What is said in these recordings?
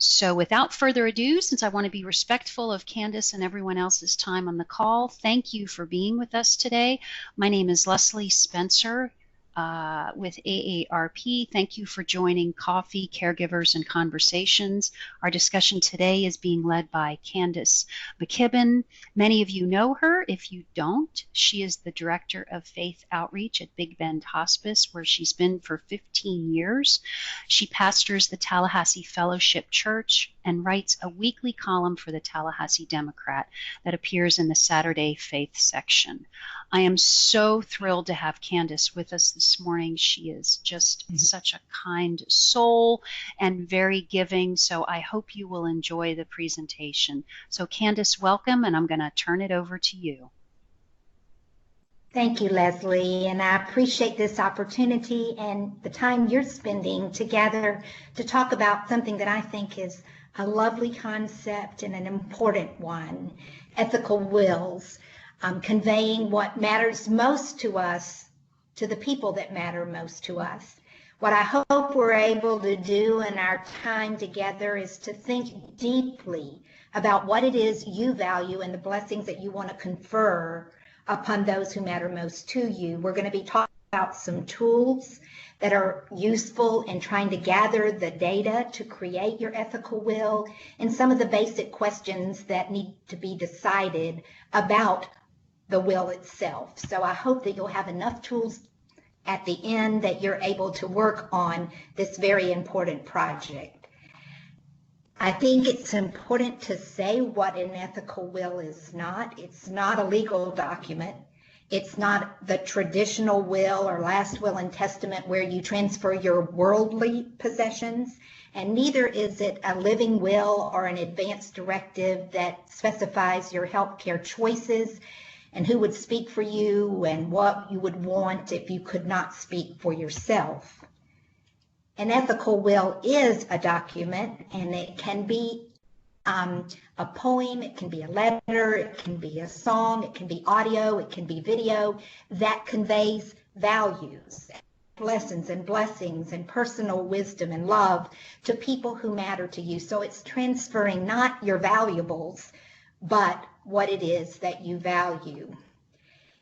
So without further ado, since I want to be respectful of Candace and everyone else's time on the call, thank you for being with us today. My name is Leslie Spencer with AARP. Thank you for joining Coffee, Caregivers, and Conversations. Our discussion today is being led by Candace McKibben. Many of you know her. If you don't, she is the Director of Faith Outreach at Big Bend Hospice, where she's been for 15 years. She pastors the Tallahassee Fellowship Church and writes a weekly column for the Tallahassee Democrat that appears in the Saturday Faith section. I am so thrilled to have Candace with us this morning. She is just such a kind soul and very giving, so I hope you will enjoy the presentation. So Candace, welcome, and I'm going to turn it over to you. Thank you, Leslie, and I appreciate this opportunity and the time you're spending together to talk about something that I think is a lovely concept and an important one, ethical wills. Conveying what matters most to us, to the people that matter most to us. What I hope we're able to do in our time together is to think deeply about what it is you value and the blessings that you want to confer upon those who matter most to you. We're going to be talking about some tools that are useful in trying to gather the data to create your ethical will, and some of the basic questions that need to be decided about the will itself. So I hope that you'll have enough tools at the end that you're able to work on this very important project. I think it's important to say what an ethical will is not. It's not a legal document. It's not the traditional will or last will and testament where you transfer your worldly possessions, and neither is it a living will or an advance directive that specifies your healthcare choices and who would speak for you and what you would want if you could not speak for yourself. An ethical will is a document, and it can be a poem, it can be a letter, it can be a song, it can be audio, it can be video that conveys values, lessons and blessings and personal wisdom and love to people who matter to you. So it's transferring not your valuables, but what it is that you value.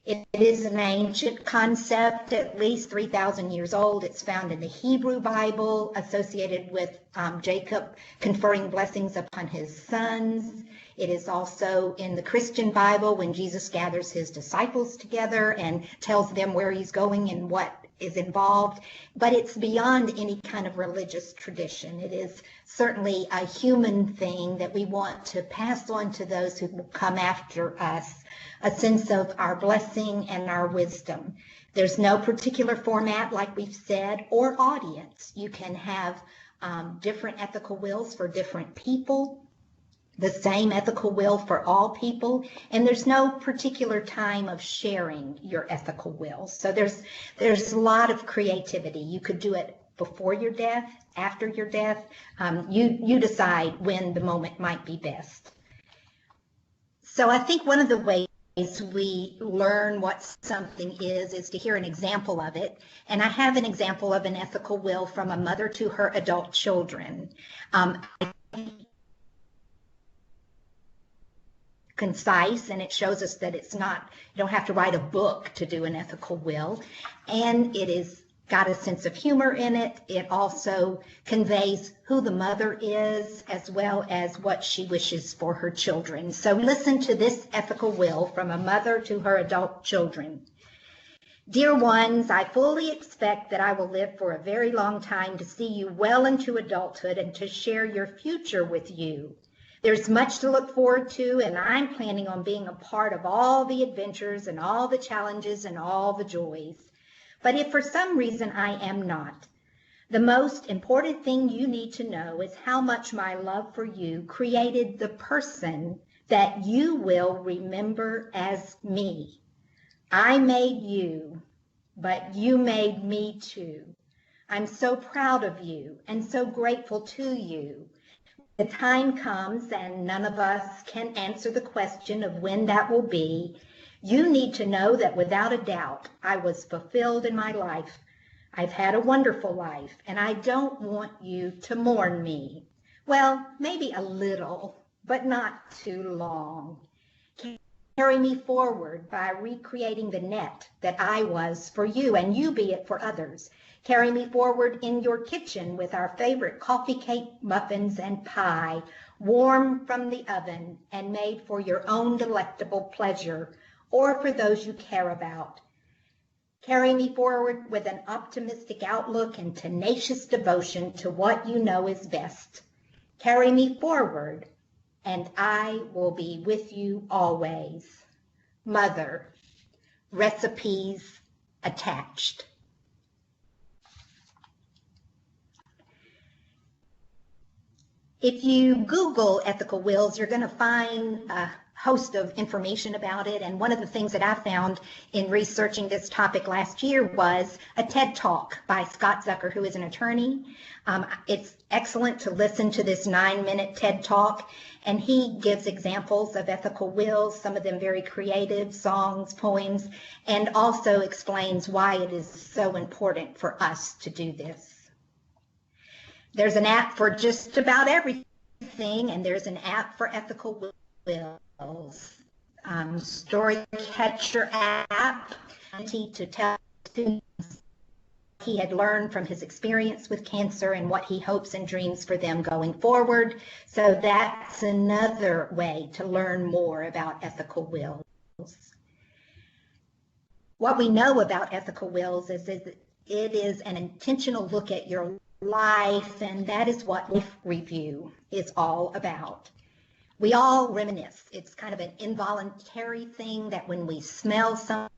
It is an ancient concept, at least 3,000 years old. It's found in the Hebrew Bible, associated with Jacob conferring blessings upon his sons. It is also in the Christian Bible when Jesus gathers his disciples together and tells them where he's going and what is involved. But it's beyond any kind of religious tradition. It is certainly a human thing that we want to pass on to those who will come after us, a sense of our blessing and our wisdom. There's no particular format, like we've said, or audience. You can have different ethical wills for different people, the same ethical will for all people, and there's no particular time of sharing your ethical will. So there's a lot of creativity. You could do it before your death, after your death. You decide when the moment might be best. So I think one of the ways we learn what something is to hear an example of it. And I have an example of an ethical will from a mother to her adult children. Concise, and it shows us that it's not, you don't have to write a book to do an ethical will, and it is got a sense of humor in it. It also conveys who the mother is as well as what she wishes for her children. So listen to this ethical will from a mother to her adult children. Dear ones, I fully expect that I will live for a very long time to see you well into adulthood and to share your future with you. There's much to look forward to, and I'm planning on being a part of all the adventures and all the challenges and all the joys. But if for some reason I am not, the most important thing you need to know is how much my love for you created the person that you will remember as me. I made you, but you made me too. I'm so proud of you and so grateful to you. The time comes, and none of us can answer the question of when that will be. You need to know that without a doubt, I was fulfilled in my life. I've had a wonderful life, and I don't want you to mourn me. Well, maybe a little, but not too long. Carry me forward by recreating the net that I was for you and you be it for others. Carry me forward in your kitchen with our favorite coffee cake, muffins, and pie, warm from the oven and made for your own delectable pleasure or for those you care about. Carry me forward with an optimistic outlook and tenacious devotion to what you know is best. Carry me forward, and I will be with you always. Mother, recipes attached. If you Google ethical wills, you're going to find a host of information about it. And one of the things that I found in researching this topic last year was a TED Talk by Scott Zucker, who is an attorney. It's excellent to listen to this 9-minute TED Talk. And he gives examples of ethical wills, some of them very creative, songs, poems, and also explains why it is so important for us to do this. There's an app for just about everything, and there's an app for ethical wills. Storycatcher app to tell students he had learned from his experience with cancer and what he hopes and dreams for them going forward. So that's another way to learn more about ethical wills. What we know about ethical wills is that it is an intentional look at your life, and that is what life review is all about. We all reminisce. It's kind of an involuntary thing that when we smell something,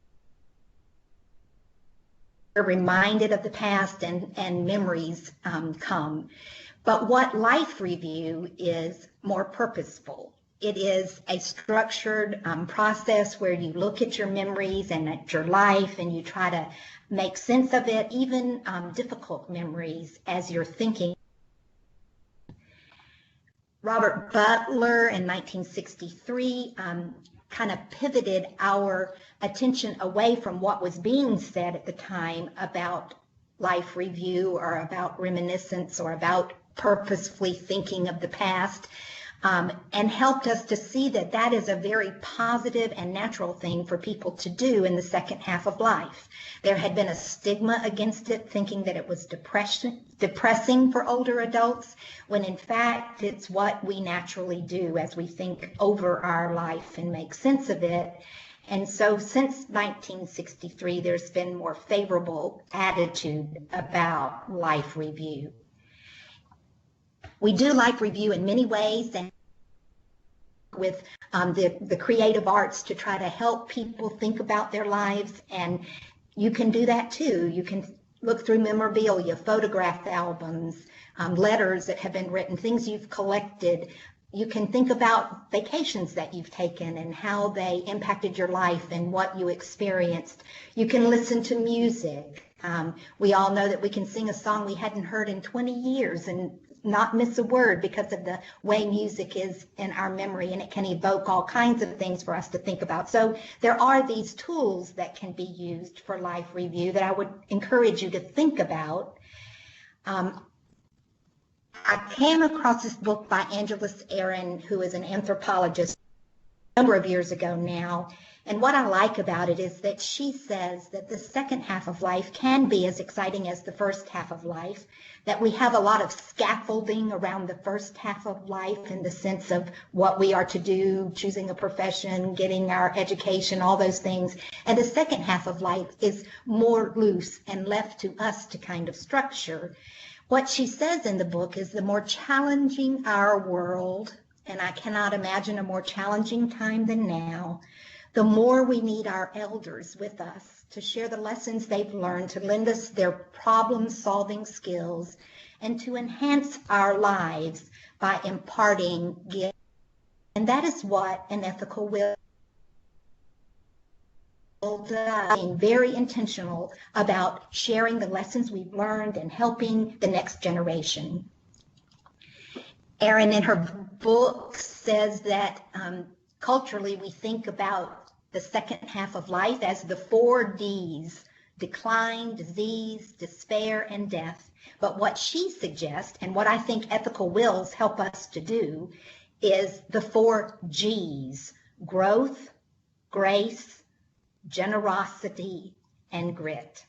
we're reminded of the past and memories come. But what life review is more purposeful. It is a structured process where you look at your memories and at your life and you try to make sense of it, even difficult memories as you're thinking. Robert Butler in 1963 kind of pivoted our attention away from what was being said at the time about life review or about reminiscence or about purposefully thinking of the past, and helped us to see that that is a very positive and natural thing for people to do in the second half of life. There had been a stigma against it, thinking that it was depressing for older adults, when in fact it's what we naturally do as we think over our life and make sense of it. And so since 1963, there's been more favorable attitude about life review. We do life review in many ways, and with the creative arts to try to help people think about their lives, and you can do that too. You can look through memorabilia, photograph albums, letters that have been written, things you've collected. You can think about vacations that you've taken and how they impacted your life and what you experienced. You can listen to music. We all know that we can sing a song we hadn't heard in 20 years and not miss a word because of the way music is in our memory, and it can evoke all kinds of things for us to think about. So there are these tools that can be used for life review that I would encourage you to think about. I came across this book by Angeles Aaron, who is an anthropologist, a number of years ago now. And what I like about it is that she says that the second half of life can be as exciting as the first half of life, that we have a lot of scaffolding around the first half of life in the sense of what we are to do, choosing a profession, getting our education, all those things. And the second half of life is more loose and left to us to kind of structure. What she says in the book is the more challenging our world, and I cannot imagine a more challenging time than now, the more we need our elders with us to share the lessons they've learned, to lend us their problem-solving skills, and to enhance our lives by imparting gifts. And that is what an ethical will does, being very intentional about sharing the lessons we've learned and helping the next generation. Erin, in her book, says that culturally we think about the second half of life as the 4 Ds: decline, disease, despair, and death. But what she suggests, and what I think ethical wills help us to do, is the 4 G's: growth, grace, generosity, and grit.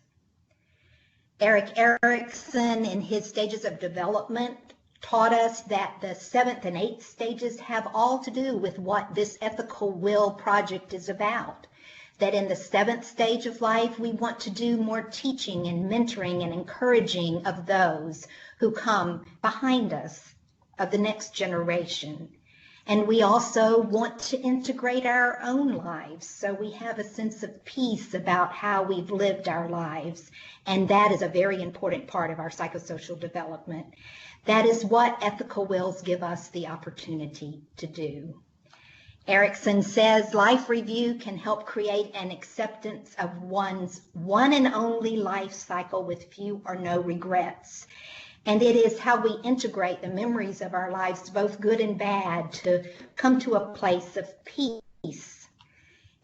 Erik Erikson, in his stages of development, taught us that the 7th and 8th stages have all to do with what this ethical will project is about. That in the 7th stage of life, we want to do more teaching and mentoring and encouraging of those who come behind us, of the next generation. And we also want to integrate our own lives, so we have a sense of peace about how we've lived our lives. And that is a very important part of our psychosocial development. That is what ethical wills give us the opportunity to do. Erikson says life review can help create an acceptance of one's one and only life cycle with few or no regrets. And it is how we integrate the memories of our lives, both good and bad, to come to a place of peace.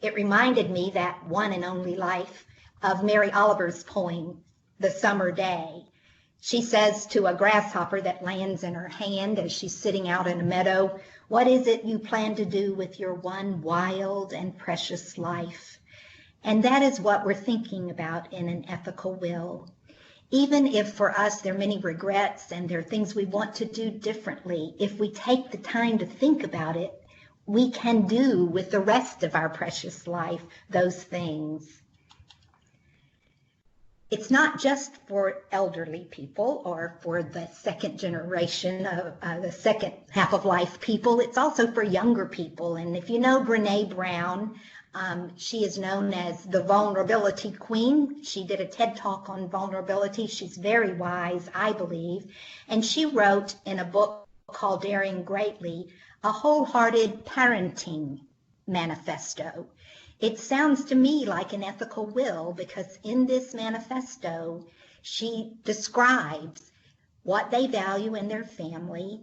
It reminded me, that one and only life, of Mary Oliver's poem, The Summer Day. She says to a grasshopper that lands in her hand as she's sitting out in a meadow, "What is it you plan to do with your one wild and precious life?" And that is what we're thinking about in an ethical will. Even if for us there are many regrets and there are things we want to do differently, if we take the time to think about it, we can do with the rest of our precious life those things. It's not just for elderly people or for the second generation of the second half of life people. It's also for younger people. And if you know Brene Brown, she is known as the vulnerability queen. She did a TED talk on vulnerability. She's very wise, I believe. And she wrote in a book called Daring Greatly, a wholehearted parenting manifesto. It sounds to me like an ethical will, because in this manifesto, she describes what they value in their family,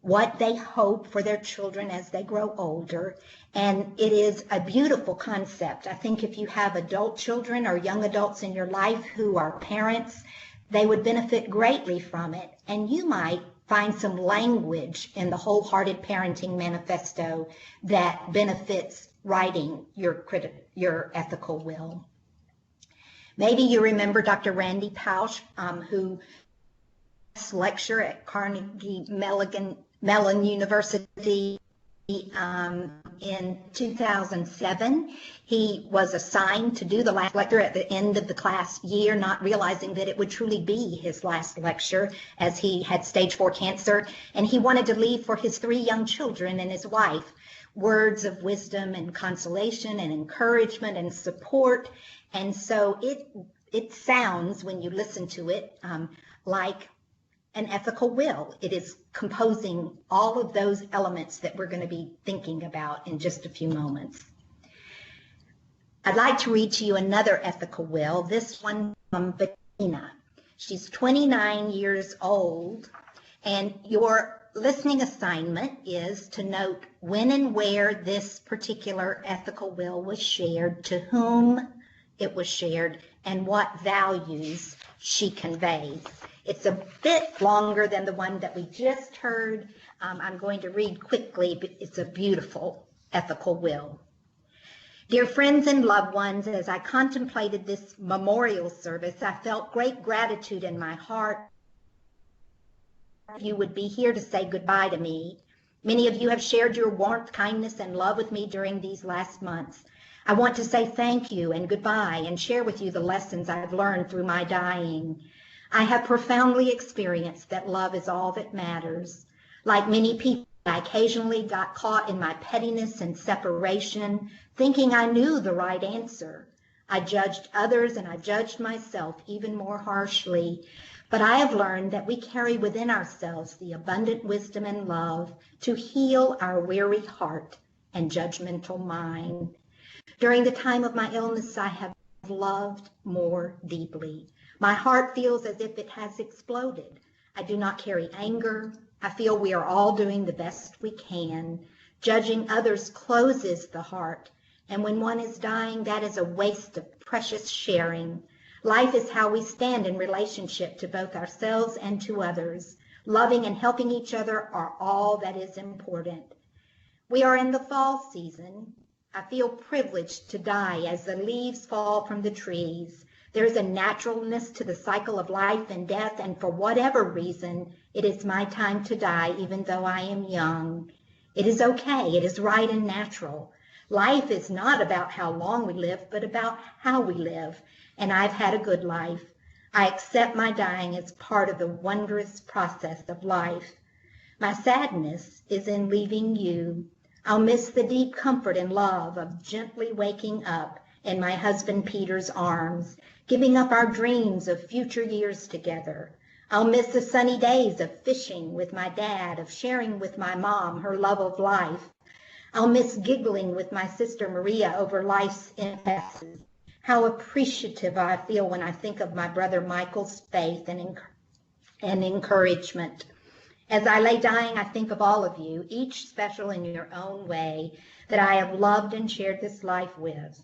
what they hope for their children as they grow older. And it is a beautiful concept. I think if you have adult children or young adults in your life who are parents, they would benefit greatly from it. And you might find some language in the Wholehearted Parenting Manifesto that benefits writing your ethical will. Maybe you remember Dr. Randy Pausch, who lecture at Carnegie Mellon University in 2007. He was assigned to do the last lecture at the end of the class year, not realizing that it would truly be his last lecture, as he had stage 4 cancer, and he wanted to leave for his 3 young children and his wife words of wisdom and consolation and encouragement and support. And so it sounds, when you listen to it, like an ethical will. It is composing all of those elements that we're going to be thinking about in just a few moments. I'd like to read to you another ethical will, this one from Bettina. She's 29 years old, and your listening assignment is to note when and where this particular ethical will was shared, to whom it was shared, and what values she conveys. It's a bit longer than the one that we just heard. I'm going to read quickly, but it's a beautiful ethical will. Dear friends and loved ones, as I contemplated this memorial service, I felt great gratitude in my heart. You would be here to say goodbye to me. Many of you have shared your warmth, kindness, and love with me during these last months. I want to say thank you and goodbye and share with you the lessons I've learned through my dying. I have profoundly experienced that love is all that matters. Like many people, I occasionally got caught in my pettiness and separation, thinking I knew the right answer. I judged others and I judged myself even more harshly. But I have learned that we carry within ourselves the abundant wisdom and love to heal our weary heart and judgmental mind. During the time of my illness, I have loved more deeply. My heart feels as if it has exploded. I do not carry anger. I feel we are all doing the best we can. Judging others closes the heart. And when one is dying, that is a waste of precious sharing. Life is how we stand in relationship to both ourselves and to others. Loving and helping each other are all that is important. We are in the fall season. I feel privileged to die as the leaves fall from the trees. There is a naturalness to the cycle of life and death, and for whatever reason, it is my time to die, even though I am young. It is okay. It is right and natural. Life is not about how long we live, but about how we live, and I've had a good life. I accept my dying as part of the wondrous process of life. My sadness is in leaving you. I'll miss the deep comfort and love of gently waking up in my husband Peter's arms, giving up our dreams of future years together. I'll miss the sunny days of fishing with my dad, of sharing with my mom her love of life. I'll miss giggling with my sister Maria over life's impasses. How appreciative I feel when I think of my brother Michael's faith and encouragement. As I lay dying, I think of all of you, each special in your own way, that I have loved and shared this life with.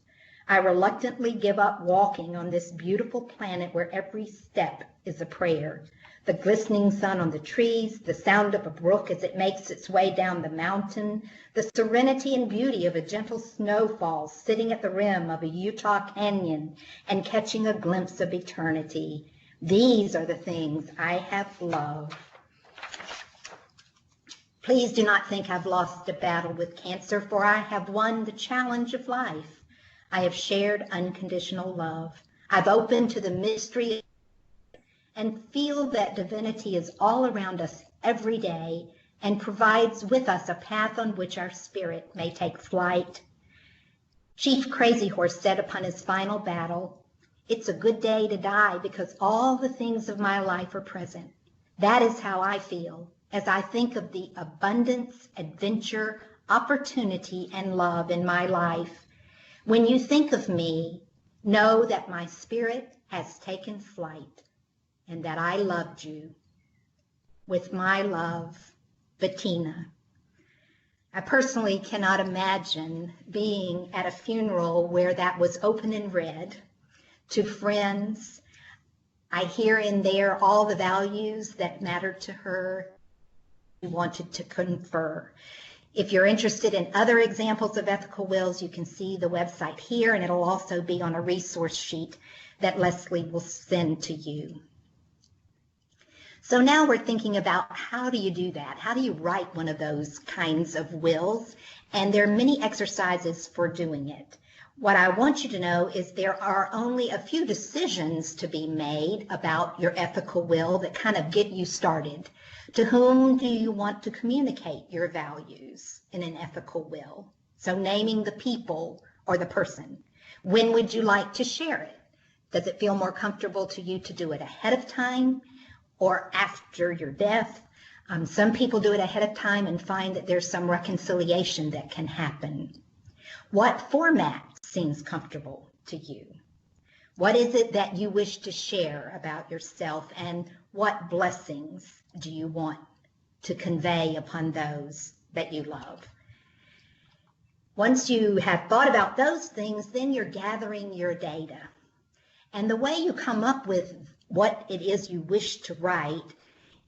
I reluctantly give up walking on this beautiful planet where every step is a prayer. The glistening sun on the trees, the sound of a brook as it makes its way down the mountain, the serenity and beauty of a gentle snowfall sitting at the rim of a Utah canyon and catching a glimpse of eternity. These are the things I have loved. Please do not think I've lost a battle with cancer, for I have won the challenge of life. I have shared unconditional love. I've opened to the mystery and feel that divinity is all around us every day and provides with us a path on which our spirit may take flight. Chief Crazy Horse said upon his final battle, "It's a good day to die because all the things of my life are present." That is how I feel as I think of the abundance, adventure, opportunity, and love in my life. When you think of me, know that my spirit has taken flight and that I loved you. With my love, Bettina. I personally cannot imagine being at a funeral where that was open and read to friends. I hear in there all the values that mattered to her, wanted to confer. If you're interested in other examples of ethical wills, you can see the website here, and it'll also be on a resource sheet that Leslie will send to you. So now we're thinking about how do you do that? How do you write one of those kinds of wills? And there are many exercises for doing it. What I want you to know is there are only a few decisions to be made about your ethical will that kind of get you started. To whom do you want to communicate your values in an ethical will? So naming the people or the person. When would you like to share it? Does it feel more comfortable to you to do it ahead of time or after your death? Some people do it ahead of time and find that there's some reconciliation that can happen. What format seems comfortable to you? What is it that you wish to share about yourself, and what blessings do you want to convey upon those that you love? Once you have thought about those things, then you're gathering your data. And the way you come up with what it is you wish to write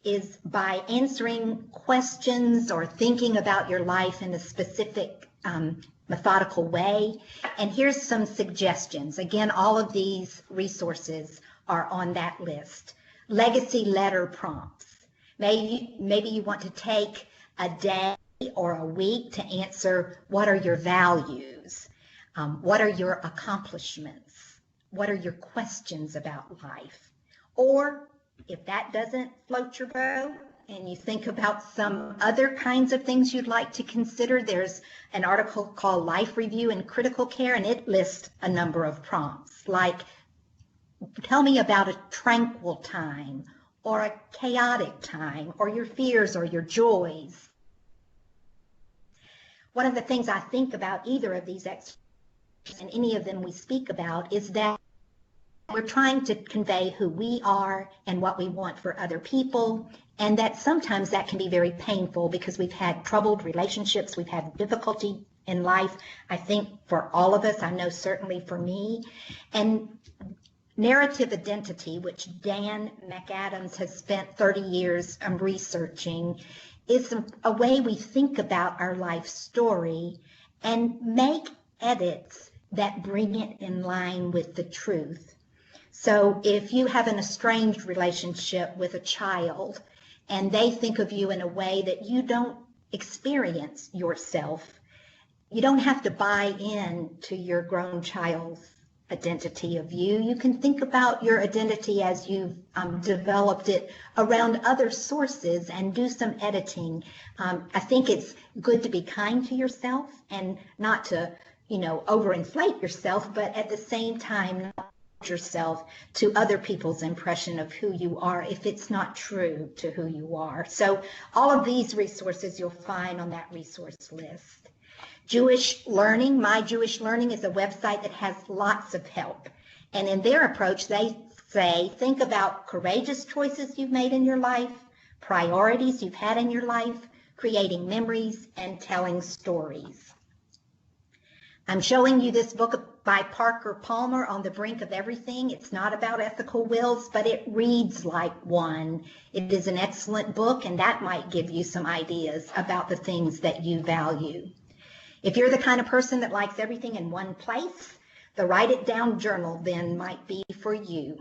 is by answering questions or thinking about your life in a specific methodical way. And here's some suggestions. Again, all of these resources are on that list. Legacy letter prompts. Maybe you want to take a day or a week to answer what are your values, what are your accomplishments, what are your questions about life. Or if that doesn't float your boat and you think about some other kinds of things you'd like to consider, there's an article called Life Review in Critical Care, and it lists a number of prompts like, tell me about a tranquil time or a chaotic time, or your fears or your joys. One of the things I think about either of these exercises, and any of them we speak about, is that we're trying to convey who we are and what we want for other people, and that sometimes that can be very painful because we've had troubled relationships, we've had difficulty in life, I think for all of us, I know certainly for me, and narrative identity, which Dan McAdams has spent 30 years researching, is a way we think about our life story and make edits that bring it in line with the truth. So if you have an estranged relationship with a child and they think of you in a way that you don't experience yourself, you don't have to buy in to your grown child's identity of you. You can think about your identity as you've developed it around other sources and do some editing. I think it's good to be kind to yourself and not to, overinflate yourself, but at the same time, not yourself to other people's impression of who you are if it's not true to who you are. So all of these resources you'll find on that resource list. Jewish Learning, My Jewish Learning, is a website that has lots of help. And in their approach, they say, think about courageous choices you've made in your life, priorities you've had in your life, creating memories, and telling stories. I'm showing you this book by Parker Palmer, On the Brink of Everything. It's not about ethical wills, but it reads like one. It is an excellent book, and that might give you some ideas about the things that you value. If you're the kind of person that likes everything in one place, the Write It Down journal then might be for you.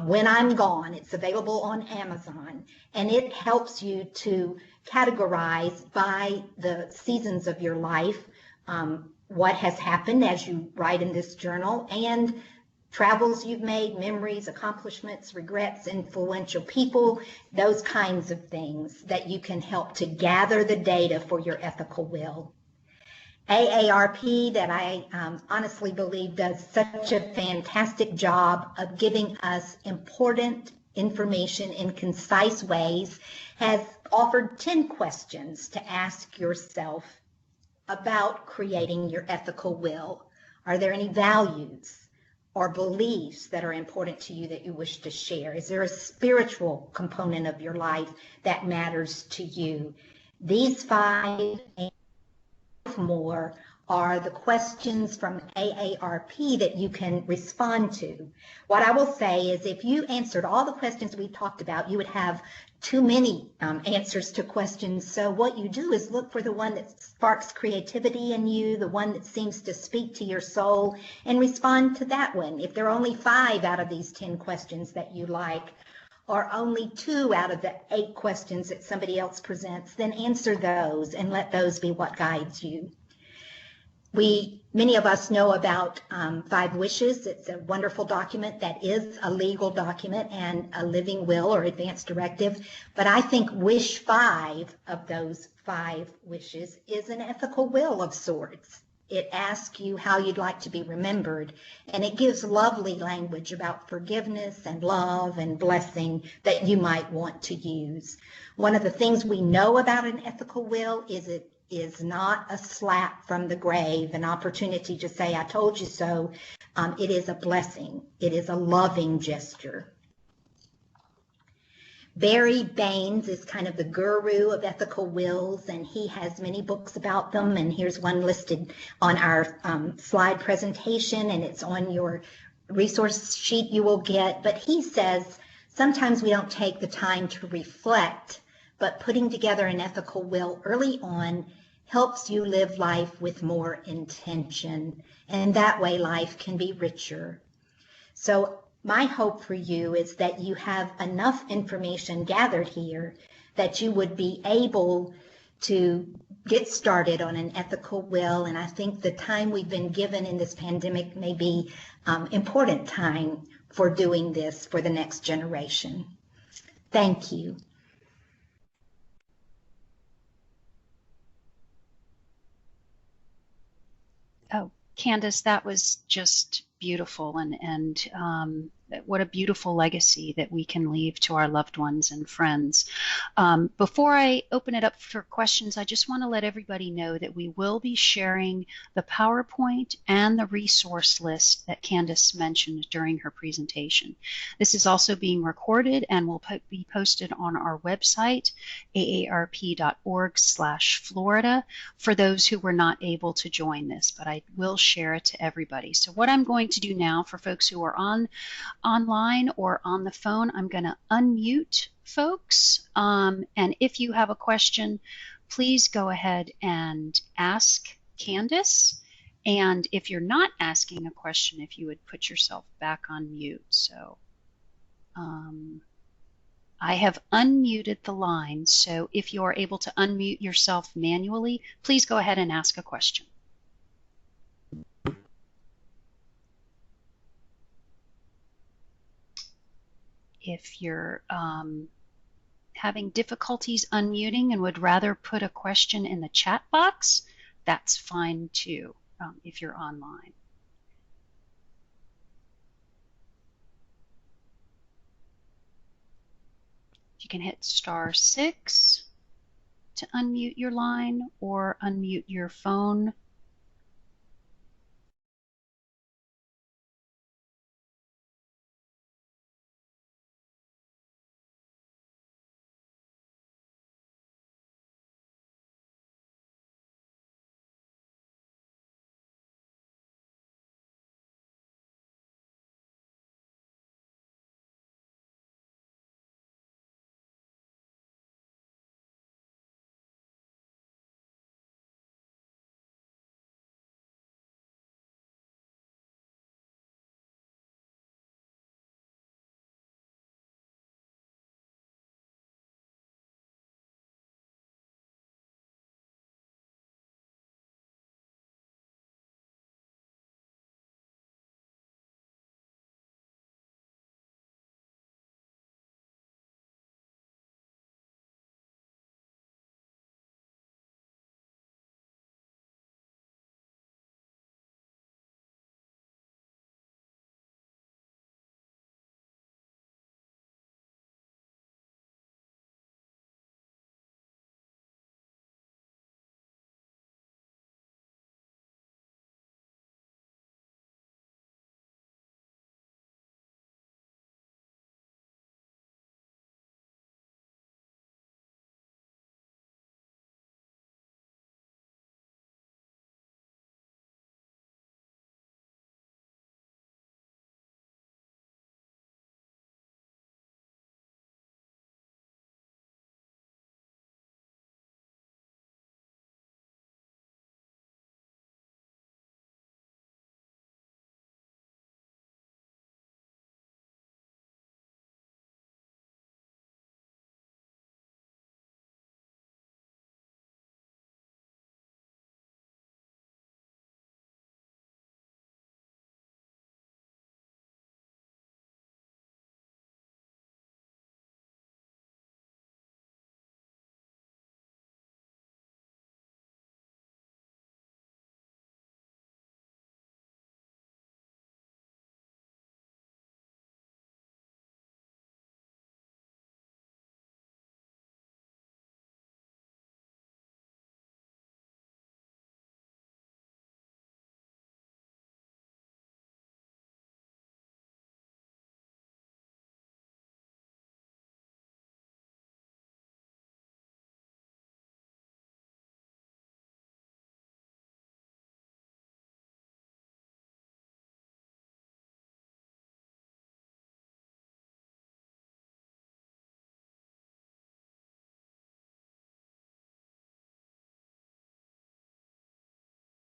When I'm Gone, it's available on Amazon, and it helps you to categorize by the seasons of your life what has happened as you write in this journal, and travels you've made, memories, accomplishments, regrets, influential people, those kinds of things that you can help to gather the data for your ethical will. AARP, that I honestly believe does such a fantastic job of giving us important information in concise ways, has offered 10 questions to ask yourself about creating your ethical will. Are there any values or beliefs that are important to you that you wish to share? Is there a spiritual component of your life that matters to you? These 5 and more are the questions from AARP that you can respond to. What I will say is if you answered all the questions we talked about, you would have too many answers to questions. So what you do is look for the one that sparks creativity in you, the one that seems to speak to your soul, and respond to that one. If there are only 5 out of these 10 questions that you like, or only 2 out of the 8 questions that somebody else presents, then answer those and let those be what guides you. Many of us know about 5 wishes. It's a wonderful document that is a legal document and a living will or advance directive. But I think wish 5 of those 5 wishes is an ethical will of sorts. It asks you how you'd like to be remembered, and it gives lovely language about forgiveness and love and blessing that you might want to use. One of the things we know about an ethical will is it is not a slap from the grave, an opportunity to say, I told you so. It is a blessing. It is a loving gesture. Barry Baines is kind of the guru of ethical wills, and he has many books about them, and here's one listed on our slide presentation, and it's on your resource sheet you will get. But he says sometimes we don't take the time to reflect, but putting together an ethical will early on helps you live life with more intention, and that way life can be richer. So my hope for you is that you have enough information gathered here that you would be able to get started on an ethical will. And I think the time we've been given in this pandemic may be important time for doing this for the next generation. Thank you. Oh, Candace, that was just beautiful, and what a beautiful legacy that we can leave to our loved ones and friends. Before I open it up for questions, I just want to let everybody know that we will be sharing the PowerPoint and the resource list that Candace mentioned during her presentation. This is also being recorded and will be posted on our website, aarp.org/Florida, for those who were not able to join this, but I will share it to everybody. So what I'm going to do now for folks who are online or on the phone, I'm going to unmute folks. And if you have a question, please go ahead and ask Candace. And if you're not asking a question, if you would put yourself back on mute. So I have unmuted the line. So if you're able to unmute yourself manually, please go ahead and ask a question. If you're having difficulties unmuting and would rather put a question in the chat box, that's fine too, if you're online. You can hit *6 to unmute your line or unmute your phone.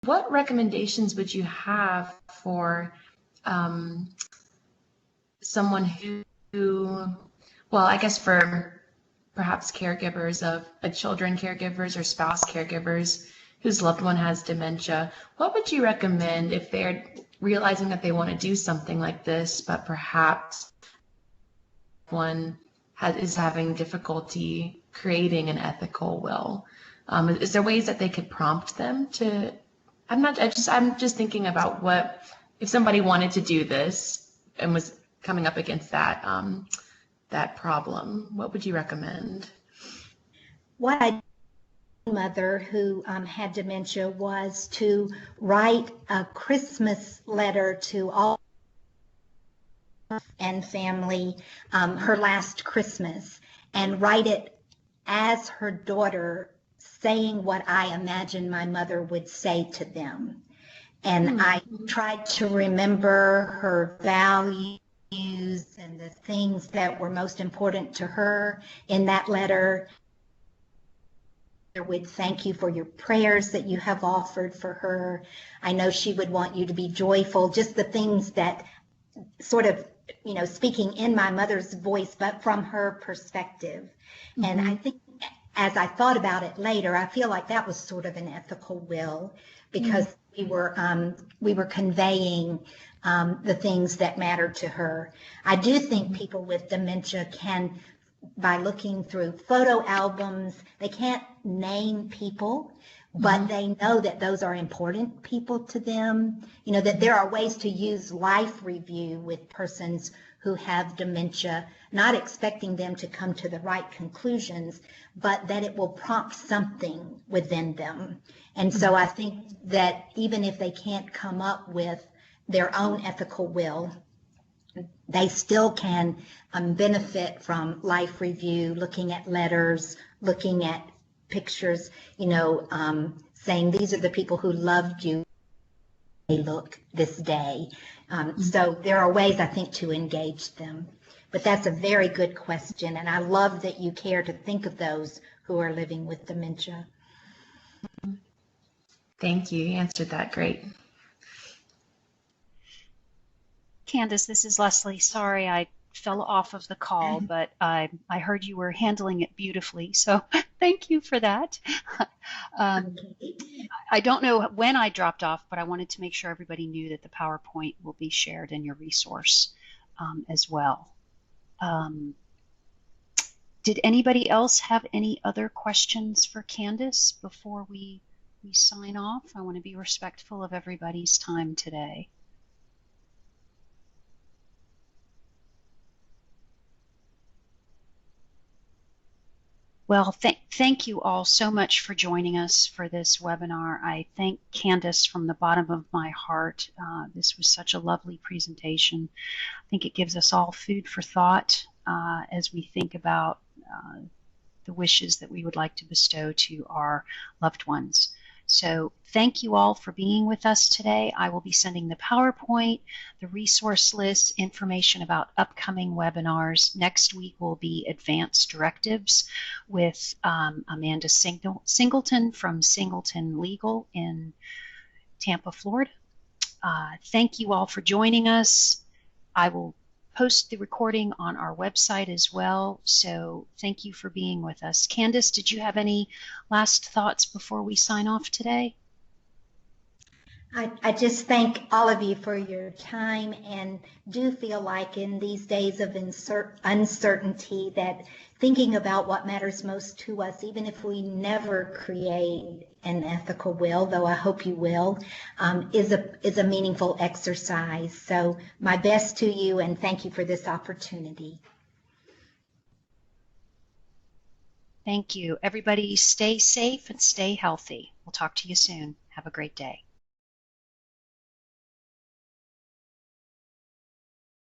What recommendations would you have for someone who, well, I guess for perhaps caregivers of children caregivers or spouse caregivers whose loved one has dementia, what would you recommend if they're realizing that they want to do something like this, but perhaps one is having difficulty creating an ethical will? Is there ways that they could prompt them to? I'm just thinking about what if somebody wanted to do this and was coming up against that that problem? What would you recommend? What I mother who had dementia was to write a Christmas letter to all and family her last Christmas, and write it as her daughter, saying what I imagine my mother would say to them. And I tried to remember her values and the things that were most important to her in that letter. Would thank you for your prayers that you have offered for her. I know she would want you to be joyful, just the things that sort of, speaking in my mother's voice, but from her perspective. Mm-hmm. And I think as I thought about it later, I feel like that was sort of an ethical will, because we were conveying the things that mattered to her. I do think people with dementia can, by looking through photo albums, they can't name people, but they know that those are important people to them. That there are ways to use life review with persons who have dementia, not expecting them to come to the right conclusions, but that it will prompt something within them. And so I think that even if they can't come up with their own ethical will, they still can benefit from life review, looking at letters, looking at pictures, saying these are the people who loved you. They look this day. So there are ways, I think, to engage them. But that's a very good question, and I love that you care to think of those who are living with dementia. Thank you. You answered that great. Candace, this is Leslie. Sorry I fell off of the call, but I heard you were handling it beautifully, so thank you for that. I don't know when I dropped off, but I wanted to make sure everybody knew that the PowerPoint will be shared in your resource as well. Did anybody else have any other questions for Candace before we sign off? I want to be respectful of everybody's time today. Well, thank you all so much for joining us for this webinar. I thank Candace from the bottom of my heart. This was such a lovely presentation. I think it gives us all food for thought as we think about the wishes that we would like to bestow to our loved ones. So thank you all for being with us today. I will be sending the PowerPoint, the resource list, information about upcoming webinars. Next week will be Advanced Directives with Amanda Singleton from Singleton Legal in Tampa, Florida. Thank you all for joining us. I will post the recording on our website as well, so thank you for being with us. Candace, did you have any last thoughts before we sign off today? I just thank all of you for your time, and do feel like in these days of uncertainty that thinking about what matters most to us, even if we never create an ethical will, though I hope you will, is a meaningful exercise. So my best to you, and thank you for this opportunity. Thank you. Everybody stay safe and stay healthy. We'll talk to you soon. Have a great day.